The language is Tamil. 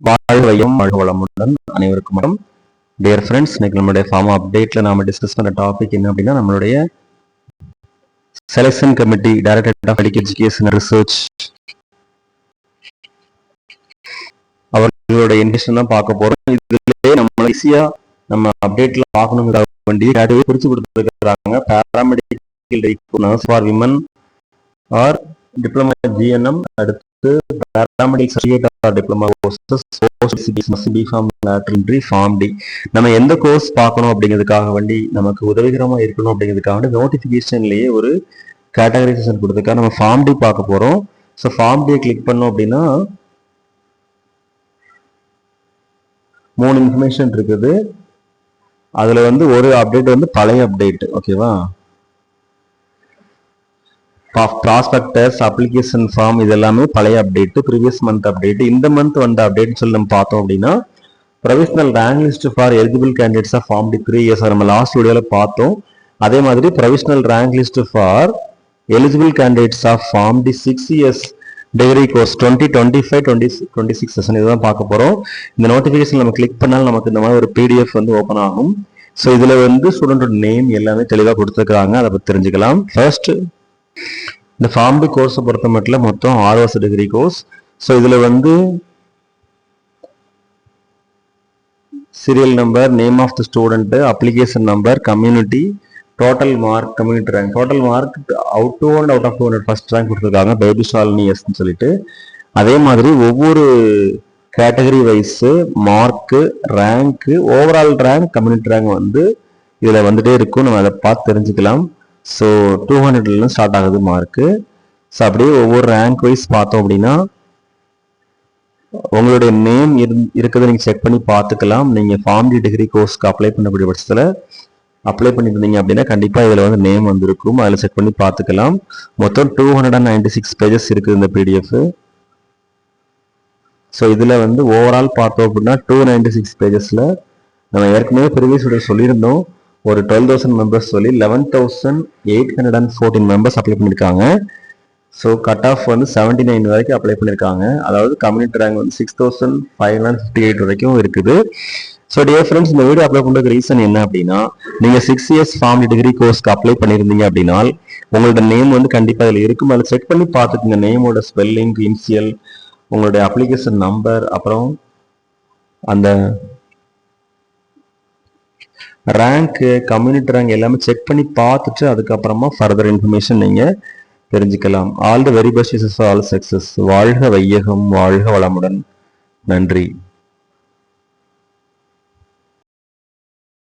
வாழ்வையும் வாழ்க வளமுடன் அனைவருக்கும் வணக்கம். டியர் ஃப்ரெண்ட்ஸ், இன்னைக்கு நம்மளுடைய ஃபார்ம் அப்டேட்ல நாம டிஸ்கஸ் பண்ண டாபிக் என்ன அப்படின்னா, நம்மளுடைய selection committee directorate of education research அவர்களோட இன்வெஸ்டிகேஷன் தான் பார்க்க போறோம். இதுலயே நம்ம ஈஸியா நம்ம அப்டேட்ல பார்க்கணுங்கிற வேண்டிய கேட்டகரி பிரிச்சு கொடுத்துருக்காங்க. Paramedical nurse for women R diploma GNM, அடுத்து paramedic certificate or diploma courses, B.Pharm lateral entry Pharm D. நம்ம எந்த கோர்ஸ் பார்க்கணும் அப்படிங்கிறதுக்காக வேண்டி நமக்கு உதவிகரமா இருக்கணும் அப்படிங்கிறதுக்காக நோட்டிபிகேஷன்லயே ஒரு கேட்டகரைசேஷன் கொடுத்துருக்காங்க. நம்ம Pharm D பார்க்க போறோம். ஸோ Pharm D கிளிக் பண்ணோம் அப்படின்னா 3 இன்ஃபர்மேஷன் இருக்குது. அதுல ஒரு அப்டேட் பழைய அப்டேட், ஓகேவா? ப்ராஸ்பெக்டஸ், அப்ளிகேஷன் ஃபார்ம், இது எல்லாமே பழைய அப்டேட், ப்ரீவியஸ் மந்த் அப்டேட். இந்த மந்த் வந்த அப்டேட் சொல்லி நம்ம பார்த்தோம் அப்படின்னா, provisional rank list for eligible candidates of form D 3 years நம்ம லாஸ்ட் வீடியோல பார்த்தோம். அதே மாதிரி provisional rank list for eligible candidates of form D 6 years degree course 2025-26 session இதுதான் பார்க்க போறோம். இந்த நோட்டிபிகேஷன் நம்ம கிளிக் பண்ணாலும் நமக்கு இந்த மாதிரி ஒரு பிடிஎஃப் ஓப்பன் ஆகும். ஸோ இதுல ஸ்டூடெண்டோட நேம் எல்லாமே தெளிவாக கொடுத்துருக்காங்க, அதை பற்றி தெரிஞ்சுக்கலாம். ஃபர்ஸ்ட், இந்த ஃபார்ம் டி கோர்ஸை பொறுத்த மட்டும் மொத்தம் 6 வருஷ டிகிரி கோர்ஸ். ஸோ இதுல serial number, name of the student, application number, community, total mark, community rank. Total mark out of 200 first rank கொடுத்துருக்காங்க, பேபி ஷாலினி எஸ்ன்னு சொல்லிட்டு. அதே மாதிரி ஒவ்வொரு category wise mark, rank, overall rank, community rank இதுல வந்துட்டே இருக்கும். நம்ம அதை பார்த்து தெரிஞ்சுக்கலாம். ஸோ 200ல ஸ்டார்ட் ஆகுது மார்க்கு. ஸோ அப்படியே ஒவ்வொரு ரேங்க் வைஸ் பார்த்தோம் அப்படின்னா உங்களுடைய நேம் இருக்கிறத நீங்க செக் பண்ணி பார்த்துக்கலாம். நீங்க ஃபார்ம் டி டிகிரி கோர்ஸ்க்கு அப்ளை பண்ணக்கூடிய பட்சத்தில் அப்ளை பண்ணிருந்தீங்க அப்படின்னா கண்டிப்பா இதுல நேம் வந்திருக்கும், அதில் செக் பண்ணி பார்த்துக்கலாம். மொத்தம் 296 பேஜஸ் இருக்குது இந்த பிடிஎஃப். ஸோ இதுல ஓவரால் பார்த்தோம் அப்படின்னா 296 பேஜஸ்ல நம்ம ஏற்கனவே ப்ரீவியஸ் சொல்லியிருந்தோம், ஒரு 12,000 மெம்பர்ஸ் சொல்லி 11,814 மெம்பர்ஸ் அப்ளை பண்ணியிருக்காங்க. ஸோ கட் ஆஃப் 79 வரைக்கும் அப்ளை பண்ணியிருக்காங்க. அதாவது கம்யூனிட்டி ரேங்க் 6,558 வரைக்கும் இருக்குது. ஸோ டியர் ஃப்ரெண்ட்ஸ், இந்த வீடியோ அப்ளை பண்ணுறதுக்கு ரீசன் என்ன அப்படின்னா, நீங்கள் 6 இயர்ஸ் ஃபார்ம் டிகிரி கோர்ஸ்க்கு அப்ளை பண்ணியிருந்தீங்க அப்படின்னா உங்களோட நேம் கண்டிப்பாக அதில் இருக்கும். அதில் செக் பண்ணி பார்த்துக்குங்க. நேமோட ஸ்பெல்லிங், இனிஷியல், உங்களுடைய அப்ளிகேஷன் நம்பர், அப்புறம் அந்த ரேங்க், கம்யூனிட்டி ரேங்க் எல்லாமே செக் பண்ணி பார்த்துட்டு அதுக்கப்புறமா ஃபர்தர் இன்ஃபர்மேஷன் நீங்க தெரிஞ்சுக்கலாம். All the very best wishes for all success. வாழ்க வையகம், வாழ்க வளமுடன். நன்றி.